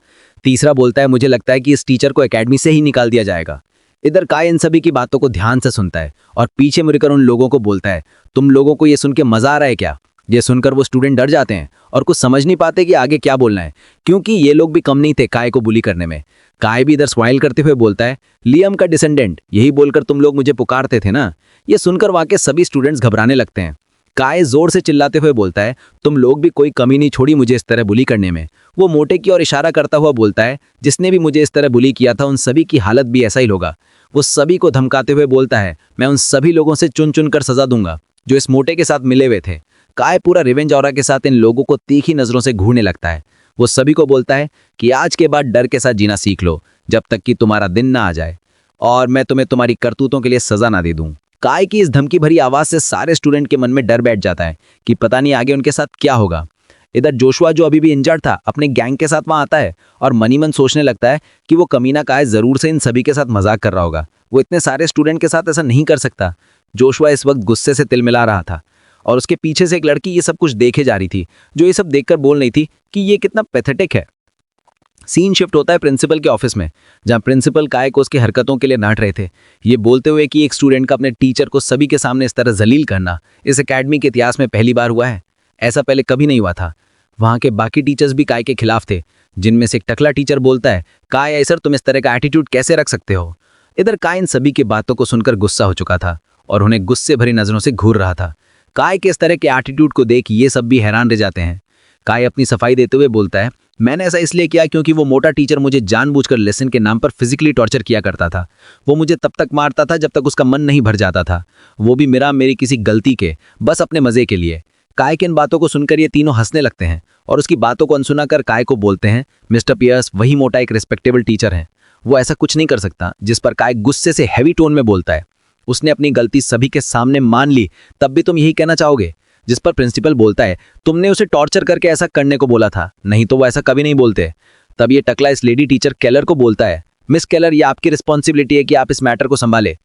तीसरा बोलता है, मुझे लगता है कि इस टीचर को अकेडमी से ही निकाल दिया जाएगा। इधर काय इन सभी की बातों को ध्यान से सुनता है और पीछे मुड़कर उन लोगों को बोलता है, तुम लोगों को ये सुन के मजा आ रहा है क्या? ये सुनकर वो स्टूडेंट डर जाते हैं और कुछ समझ नहीं पाते कि आगे क्या बोलना है, क्योंकि ये लोग भी कम नहीं थे काय को बुली करने में। काय भी इधर स्माइल करते हुए बोलता है, लियम का डिसेंडेंट, यही बोलकर तुम लोग मुझे पुकारते थे ना। ये सुनकर वहां के सभी स्टूडेंट्स घबराने लगते हैं। काय जोर से चिल्लाते हुए बोलता है, तुम लोग भी कोई कमी नहीं छोड़ी मुझे इस तरह बुली करने में। वो मोटे की ओर इशारा करता हुआ बोलता है, जिसने भी मुझे इस तरह बुली किया था उन सभी की हालत भी ऐसा ही होगा। वो सभी को धमकाते हुए बोलता है, मैं उन सभी लोगों से चुन चुन कर सजा दूंगा जो इस मोटे के साथ मिले हुए थे। काय पूरा रिवेंज ऑरा के साथ इन लोगों को तीखी नजरों से घूरने लगता है। वो सभी को बोलता है कि आज के बाद डर के साथ जीना सीख लो, जब तक कि तुम्हारा दिन ना आ जाए और मैं तुम्हें तुम्हारी करतूतों के लिए सजा ना दे दूं। काय की इस धमकी भरी आवाज से सारे स्टूडेंट के मन में डर बैठ जाता है कि पता नहीं आगे उनके साथ क्या होगा। इधर जोशुआ जो अभी भी इंजर्ड था अपने गैंग के साथ वहां आता है और मनी मन सोचने लगता है कि वो कमीना काय जरूर से इन सभी के साथ मजाक कर रहा होगा। वो इतने सारे स्टूडेंट के साथ ऐसा नहीं कर सकता। जोशुआ इस वक्त गुस्से से तिलमिला रहा था और उसके पीछे से एक लड़की ये सब कुछ देखे जा रही थी, जो ये सब देखकर बोल रही थी कि ये कितना पैथेटिक है। सीन शिफ्ट होता है प्रिंसिपल के ऑफिस में, जहां प्रिंसिपल काय को उसकी हरकतों के लिए डांट रहे थे, ये बोलते हुए कि एक स्टूडेंट का अपने टीचर को सभी के सामने इस तरह जलील करना इस एकेडमी के इतिहास में पहली बार हुआ है। ऐसा पहले कभी नहीं हुआ था। वहां के बाकी टीचर्स भी काय के खिलाफ थे, जिनमें से एक टकला टीचर बोलता है, काय सर तुम इस तरह का एटीट्यूड कैसे रख सकते हो। इधर काय इन सभी की बातों को सुनकर गुस्सा हो चुका था और उन्हें गुस्से भरी नजरों से घूर रहा था। काय के इस तरह के एटीट्यूड को देख ये सब भी हैरान रह जाते हैं। काय अपनी सफाई देते हुए बोलता है, मैंने ऐसा इसलिए किया क्योंकि वो मोटा टीचर मुझे जानबूझकर लेसन के नाम पर फिजिकली टॉर्चर किया करता था। वो मुझे तब तक मारता था जब तक उसका मन नहीं भर जाता था, वो भी मेरी किसी गलती के, बस अपने मजे के लिए। काय की इन बातों को सुनकर ये तीनों हंसने लगते हैं और उसकी बातों को अनसुना कर काय को बोलते हैं, मिस्टर पियर्स वही मोटा एक रिस्पेक्टेबल टीचर है, वो ऐसा कुछ नहीं कर सकता। जिस पर काय गुस्से से हैवी टोन में बोलता है, उसने अपनी गलती सभी के सामने मान ली, तब भी तुम यही कहना चाहोगे। जिस पर प्रिंसिपल बोलता है, तुमने उसे टॉर्चर करके ऐसा करने को बोला था, नहीं तो वो ऐसा कभी नहीं बोलते। तब ये टकला इस लेडी टीचर केलर को बोलता है, मिस केलर ये आपकी रिस्पॉन्सिबिलिटी है कि आप इस मैटर को संभाले।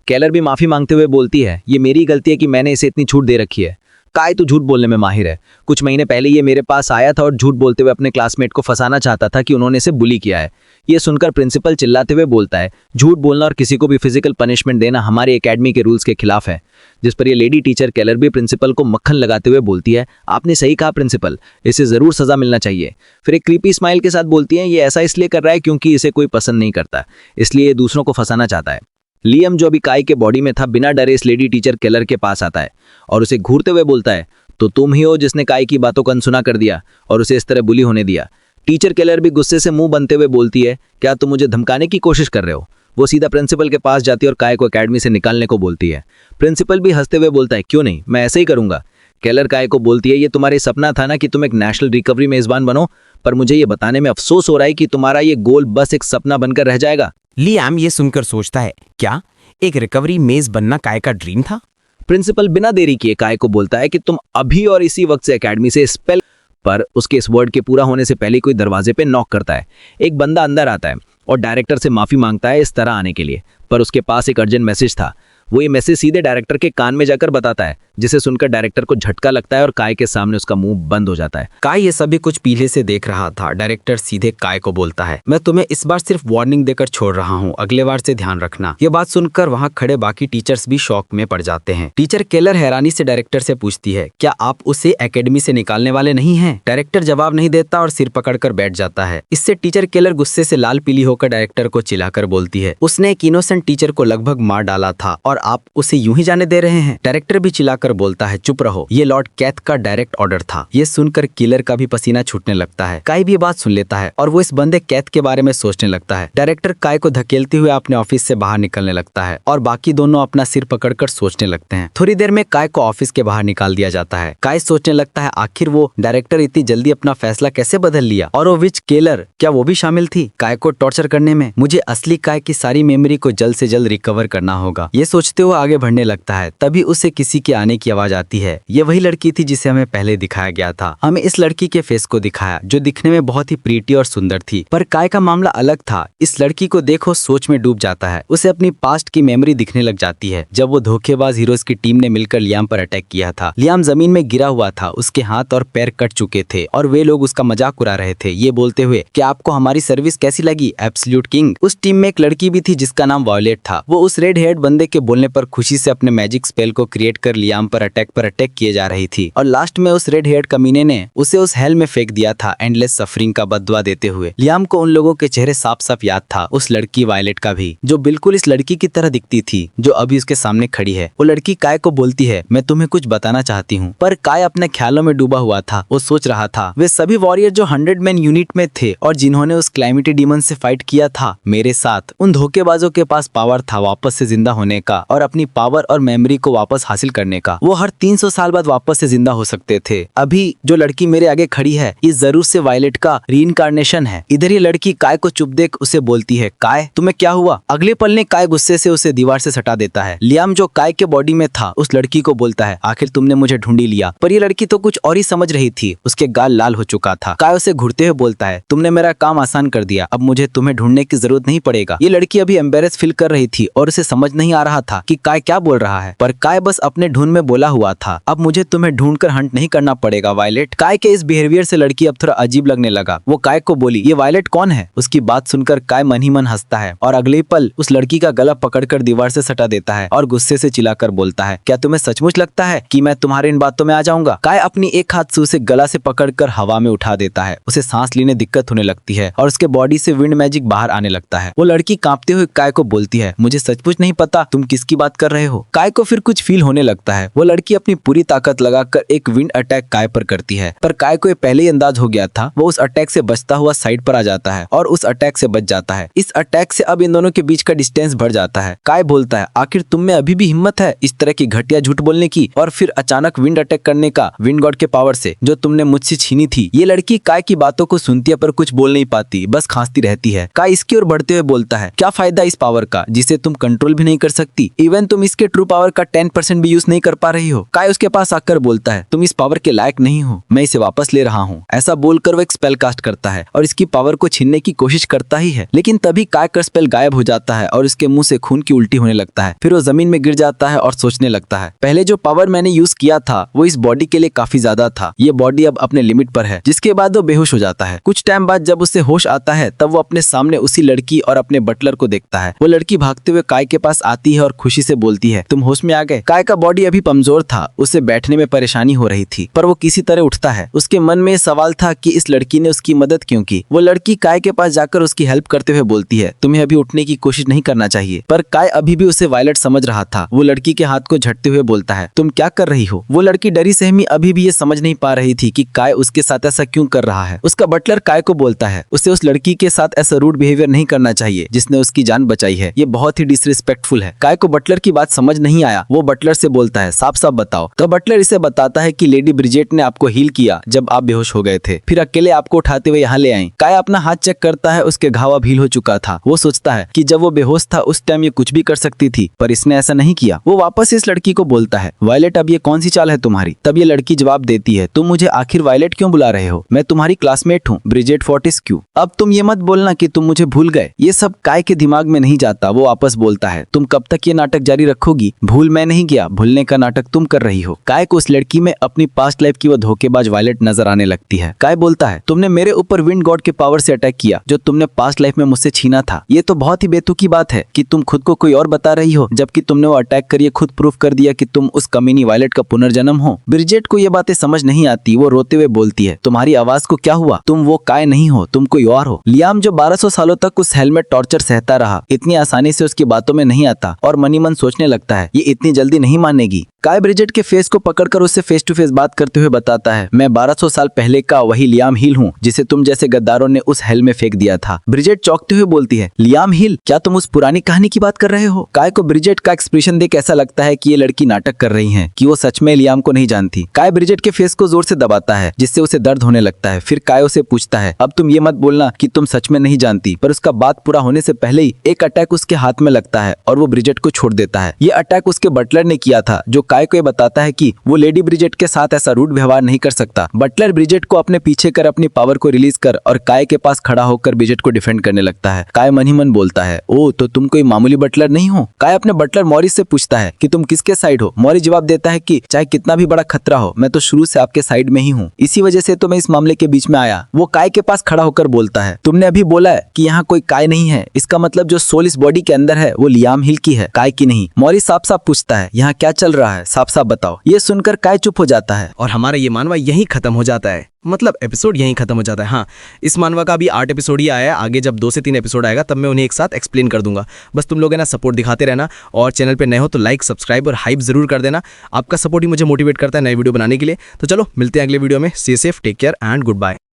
केलर भी माफी मांगते हुए बोलती है, ये मेरी गलती है कि मैंने इसे इतनी छूट दे रखी है। काय तो झूठ बोलने में माहिर है। कुछ महीने पहले ये मेरे पास आया था और झूठ बोलते हुए अपने क्लासमेट को फंसाना चाहता था कि उन्होंने इसे बुली किया है। ये सुनकर प्रिंसिपल चिल्लाते हुए बोलता है, झूठ बोलना और किसी को भी फिजिकल पनिशमेंट देना हमारे एकेडमी के रूल्स के खिलाफ है। जिस पर ये लेडी टीचर केलर भी प्रिंसिपल को मक्खन लगाते हुए बोलती है, आपने सही कहा प्रिंसिपल, इसे जरूर सजा मिलना चाहिए। फिर एक क्रीपी स्माइल के साथ बोलती है, ये ऐसा इसलिए कर रहा है क्योंकि इसे कोई पसंद नहीं करता, इसलिए ये दूसरों को फंसाना चाहता है। लियम जो अभी काय के बॉडी में था बिना डरे इस लेडी टीचर केलर के पास आता है और उसे घूरते हुए बोलता है, तो तुम ही हो जिसने काय की बातों को अनसुना कर दिया और उसे इस तरह बुली होने दिया। टीचर केलर भी गुस्से से मुंह बनते हुए बोलती है, क्या तुम मुझे धमकाने की कोशिश कर रहे हो। वो सीधा प्रिंसिपल के पास जाती है और काय को एकेडमी से निकालने को बोलती है। प्रिंसिपल भी हंसते हुए बोलता है, क्यों नहीं, मैं ऐसे ही करूंगा। केलर काय को बोलती है, ये तुम्हारा सपना था ना कि तुम एक नेशनल रिकवरी मेजबान बनो, पर मुझे ये बताने में अफसोस हो रहा है कि तुम्हारा ये गोल बस एक सपना बनकर रह जाएगा। लियाम ये सुनकर सोचता है, क्या एक रिकवरी मेज बनना काय का ड्रीम था। प्रिंसिपल बिना देरी किए काय को बोलता है कि तुम अभी और इसी वक्त से एकेडमी से स्पेल। पर उसके इस वर्ड के पूरा होने से पहले कोई दरवाजे पे नॉक करता है। एक बंदा अंदर आता है और डायरेक्टर से माफी मांगता है इस तरह आने के लिए, पर उसके पास एक अर्जेंट मैसेज था। वो ये मैसेज सीधे डायरेक्टर के कान में जाकर बताता है, जिसे सुनकर डायरेक्टर को झटका लगता है और काय के सामने उसका मुंह बंद हो जाता है। काय ये सभी कुछ पीछे से देख रहा था। डायरेक्टर सीधे काय को बोलता है, मैं तुम्हें इस बार सिर्फ वार्निंग देकर छोड़ रहा हूँ, अगले बार से ध्यान रखना। ये बात सुनकर वहाँ खड़े बाकी टीचर्स भी शॉक में पड़ जाते हैं। टीचर केलर हैरानी से डायरेक्टर से पूछती है, क्या आप उसे एकेडमी से निकालने वाले नहीं हैं? डायरेक्टर जवाब नहीं देता और सिर पकड़कर बैठ जाता है। इससे टीचर केलर गुस्से से लाल पीली होकर डायरेक्टर को चिल्लाकर बोलती है, उसने एक इनोसेंट टीचर को लगभग मार डाला था और आप उसे यूं ही जाने दे रहे हैं। डायरेक्टर भी चिल्लाकर बोलता है, चुप रहो, ये लॉर्ड कैथ का डायरेक्ट ऑर्डर था। ये सुनकर किलर का भी पसीना छूटने लगता है। काय भी बात सुन लेता है और वो इस बंदे कैथ के बारे में सोचने लगता है। डायरेक्टर काय को धकेलते हुए अपने ऑफिस से बाहर निकलने लगता है और बाकी दोनों अपना सिर पकड़कर सोचने लगते हैं। थोड़ी देर में काय को ऑफिस के बाहर निकाल दिया जाता है। काय सोचने लगता है, आखिर वो डायरेक्टर इतनी जल्दी अपना फैसला कैसे बदल लिया, और वो विच केलर, क्या वो भी शामिल थी काय को टॉर्चर करने में? मुझे असली काय की सारी मेमोरी को जल्द से जल्द रिकवर करना होगा। ये सोचते हुए आगे बढ़ने लगता है। तभी उसे किसी के आने की आवाज आती है। ये वही लड़की थी जिसे हमें पहले दिखाया गया था। हमें इस लड़की के फेस को दिखाया जो दिखने में बहुत ही प्रीटी और सुंदर थी, पर काय का मामला अलग था। इस लड़की को देखो सोच में डूब जाता है। उसे अपनी पास्ट की मेमोरी दिखने लग जाती है, जब वो धोखेबाज हीरोज की टीम ने मिलकर लियाम पर अटैक किया था। लियाम जमीन में गिरा हुआ था, उसके हाथ और पैर कट चुके थे और वे लोग उसका मजाक उड़ा रहे थे, ये बोलते हुए कि आपको हमारी सर्विस कैसी लगी एब्सोल्यूट किंग। उस टीम में एक लड़की भी थी जिसका नाम वॉयलेट था। वो उस रेड हेयर्ड बंदे के बोलने पर खुशी से अपने मैजिक स्पेल को क्रिएट कर लियाम पर अटैक किए जा रही थी और लास्ट में उस रेड हेयर्ड कमीने ने उसे उस हेल में फेंक दिया था, एंडलेस सफरिंग का बददुआ देते हुए। लियाम को उन लोगों के चेहरे साफ साफ याद था, उस लड़की वायलेट का भी, जो बिल्कुल इस लड़की की तरह दिखती थी जो अभी उसके सामने खड़ी है। वो लड़की काय को बोलती है, मैं तुम्हें कुछ बताना चाहती हूँ। पर काय अपने ख्यालों में डूबा हुआ था। वो सोच रहा था वे सभी वॉरियर जो 100 मैन यूनिट में थे और जिन्होंने उस क्लैमिटी डीमन से फाइट किया था मेरे साथ, उन धोखेबाजों के पास पावर था वापस से जिंदा होने का और अपनी पावर और मेमोरी को वापस हासिल करने का। वो हर 300 साल बाद वापस से जिंदा हो सकते थे। अभी जो लड़की मेरे आगे खड़ी है ये जरूर से वायलेट का रीइंकार्नेशन है। इधर ये लड़की काय को चुप देख उसे बोलती है, काय तुम्हें क्या हुआ? अगले पल ने काय गुस्से से उसे दीवार से सटा देता है। लियाम जो काय के बॉडी में था उस लड़की को बोलता है, आखिर तुमने मुझे ढूंढ ही लिया। पर ये लड़की तो कुछ और ही समझ रही थी, उसके गाल लाल हो चुका था। काय उसे घूरते हुए बोलता है, तुमने मेरा काम आसान कर दिया, अब मुझे तुम्हें ढूंढने की जरूरत नहीं पड़ेगा। ये लड़की अभी एम्बेरेस फील कर रही थी और उसे समझ नहीं आ रहा था कि काय क्या बोल रहा है, पर काय बस अपने ढूंढ में बोला हुआ था, अब मुझे तुम्हें ढूंढकर हंट नहीं करना पड़ेगा वायलेट। काय के इस बिहेवियर से लड़की अब थोड़ा अजीब लगने लगा। वो काय को बोली, ये वायलेट कौन है? उसकी बात सुनकर काय मन ही मन हंसता है और अगले पल उस लड़की का गला पकड़कर दीवार से सटा देता है और गुस्से से चिल्लाकर बोलता है, क्या तुम्हें सचमुच लगता है कि मैं तुम्हारे इन बातों में आ जाऊंगा? काय अपनी एक हाथ से उसे गला से पकड़कर हवा में उठा देता है। उसे सांस लेने दिक्कत होने लगती है और उसके बॉडी से विंड मैजिक बाहर आने लगता है। वो लड़की कांपते हुए काय को बोलती है, मुझे सचमुच नहीं पता तुम किसकी बात कर रहे हो। काय को फिर कुछ फील होने लगता है। वो लड़की अपनी पूरी ताकत लगाकर एक विंड अटैक काय पर करती है, पर काय को ये पहले ही अंदाज हो गया था। वो उस अटैक से बचता हुआ साइड पर आ जाता है और उस अटैक से बच जाता है। इस अटैक से अब इन दोनों के बीच का डिस्टेंस बढ़ जाता है। काय बोलता है, आखिर तुम में अभी भी हिम्मत है इस तरह की घटिया झूठ बोलने की और फिर अचानक विंड अटैक करने का विंड गॉड के पावर से जो तुमने मुझसे छीनी थी। ये लड़की काय की बातों को सुनती है पर कुछ बोल नहीं पाती, बस खांसती रहती है। काय इसकी ओर बढ़ते हुए बोलता है, क्या फायदा इस पावर का जिसे तुम कंट्रोल भी नहीं कर सकती? इवन तुम इसके ट्रू पावर का 10% भी यूज नहीं कर पा रही हो। काय उसके पास आकर बोलता है, तुम इस पावर के लायक नहीं हो, मैं इसे वापस ले रहा हूँ। ऐसा बोलकर वो एक स्पेल कास्ट करता है और इसकी पावर को छीनने की कोशिश करता ही है, लेकिन तभी काय का स्पेल गायब हो जाता है और उसके मुंह से खून की उल्टी होने लगता है। फिर वो जमीन में गिर जाता है और सोचने लगता है, पहले जो पावर मैंने यूज किया था वो इस बॉडी के लिए काफी ज्यादा था, ये बॉडी अब अपने लिमिट पर है। जिसके बाद वो बेहोश हो जाता है। कुछ टाइम बाद जब उसे होश आता है तब वो अपने सामने उसी लड़की और अपने बटलर को देखता है। वो लड़की भागते हुए काय के पास आती है और खुशी से बोलती है, तुम होश में आ गए। काय का बॉडी अभी कमजोर था, उसे बैठने में परेशानी हो रही थी, पर वो किसी तरह उठता है। उसके मन में सवाल था कि इस लड़की ने उसकी मदद क्यों की। वो लड़की काय के पास जाकर उसकी हेल्प करते हुए बोलती है, तुम्हें अभी उठने की कोशिश नहीं करना चाहिए। पर काय अभी भी उसे वायलेट समझ रहा था। वो लड़की के हाथ को झटते हुए बोलता है, तुम क्या कर रही हो? वो लड़की डरी सहमी अभी भी ये समझ नहीं पा रही थी कि काय उसके साथ ऐसा क्यों कर रहा है। उसका बटलर काय को बोलता है, उसे उस लड़की के साथ ऐसा रूड बिहेवियर नहीं करना चाहिए जिसने उसकी जान बचाई है, ये बहुत ही डिसरिस्पेक्टफुल है। काय को बटलर की बात समझ नहीं आया। वो बटलर से बोलता है, साफ साफ बताओ। तो बटलर इसे बताता है कि लेडी ब्रिजेट ने आपको हील किया जब आप बेहोश हो गए थे, फिर अकेले आपको उठाते हुए यहाँ ले आई। काय अपना हाथ चेक करता है, उसके घाव अब हील हो चुका था। वो सोचता है कि जब वो बेहोश था उस टाइम ये कुछ भी कर सकती थी, पर इसने ऐसा नहीं किया। वो वापस इस लड़की को बोलता है, वायलेट अब ये कौन सी चाल है तुम्हारी? तब ये लड़की जवाब देती है, तुम मुझे आखिर वायलेट क्यों बुला रहे हो? मैं तुम्हारी क्लासमेट हूँ, ब्रिजेट फोर्टेस्क्यू। अब तुम ये मत बोलना कि तुम मुझे भूल गए। ये सब काय के दिमाग में नहीं जाता। वो वापस बोलता है, तुम कब तक ये नाटक जारी रखोगी? भूल मैं नहीं गया, भूलने का नाटक तुम कर रही हो। काय को उस लड़की में अपनी पास्ट लाइफ की वो धोखेबाज वायलेट नजर आने लगती है। काय बोलता है, तुमने मेरे ऊपर विंड गॉड के पावर से अटैक किया जो तुमने पास्ट लाइफ में मुझसे छीना था। ये तो बहुत ही बेतुकी बात है कि तुम खुद को कोई और बता रही हो, जबकि तुमने वो अटैक करिए खुद प्रूफ कर दिया कि तुम उस कमीनी वायलेट का पुनर्जन्म हो। ब्रिजेट को ये बातें समझ नहीं आती। वो रोते हुए बोलती है, तुम्हारी आवाज को क्या हुआ? तुम वो काय नहीं हो, तुम कोई और हो। लियाम जो 1200 सालों तक उस हेलमेट टॉर्चर सहता रहा, इतनी आसानी से उसकी बातों में नहीं आता और मनी मन सोचने लगता है, ये इतनी जल्दी नहीं मानेगी। काय ब्रिजेट के फेस को पकड़कर उससे फेस टू फेस बात करते हुए बताता है, मैं 1200 साल पहले का वही लियाम हिल हूँ जिसे तुम जैसे गद्दारों ने उस हेल में फेंक दिया था। ब्रिजेट चौंकते हुए बोलती है, लियाम हिल? क्या तुम उस पुरानी कहानी की बात कर रहे हो? काय को ब्रिजेट का एक्सप्रेशन देख ऐसा लगता है कि ये लड़की नाटक कर रही है, कि वो सच में लियाम को नहीं जानती। काय ब्रिजेट के फेस को जोर से दबाता है जिससे उसे दर्द होने लगता है। फिर काय उसे पूछता है, अब तुम ये मत बोलना कि तुम सच में नहीं जानती। पर उसका बात पूरा होने से पहले ही एक अटैक उसके हाथ में लगता है और वो ब्रिजेट को छोड़ देता है। ये अटैक उसके बटलर ने किया था जो काय को ये बताता है कि वो लेडी ब्रिजेट के साथ ऐसा रूड व्यवहार नहीं कर सकता। बटलर ब्रिजेट को अपने पीछे कर अपनी पावर को रिलीज कर और काय के पास खड़ा होकर ब्रिजेट को डिफेंड करने लगता है। काय मन ही मन बोलता है, ओ तो तुम कोई मामूली बटलर नहीं हो। काय अपने बटलर मॉरिस से पूछता है कि तुम किसके साइड हो। मॉरिस जवाब देता है कि चाहे कितना भी बड़ा खतरा हो, मैं तो शुरू से आपके साइड में ही हूँ, इसी वजह से तो मैं इस मामले के बीच में आया। वो काय के पास खड़ा होकर बोलता है, तुमने अभी बोला है कि यहाँ कोई काय नहीं है, इसका मतलब जो सोल इस बॉडी के अंदर है वो लियाम हिल की है, काय की नहीं। मॉरिस साफ साफ पूछता है, यहाँ क्या चल रहा है, साफ साफ बताओ। ये सुनकर काय चुप हो जाता है। और हमारा ये मानवा यहीं खत्म हो जाता है, मतलब एपिसोड यहीं खत्म हो जाता है। हाँ, इस मानवा का अभी 8 एपिसोड ही आया है, आगे जब 2 से 3 एपिसोड आएगा तब मैं उन्हें एक साथ एक्सप्लेन कर दूंगा। बस तुम लोग है ना सपोर्ट दिखाते रहना, और चैनल पे नए हो तो लाइक, सब्सक्राइब और हाइप जरूर कर देना। आपका सपोर्ट ही मुझे मोटिवेट करता है नए वीडियो बनाने के लिए। तो चलो मिलते हैं अगले वीडियो में। Stay safe, take care and good bye.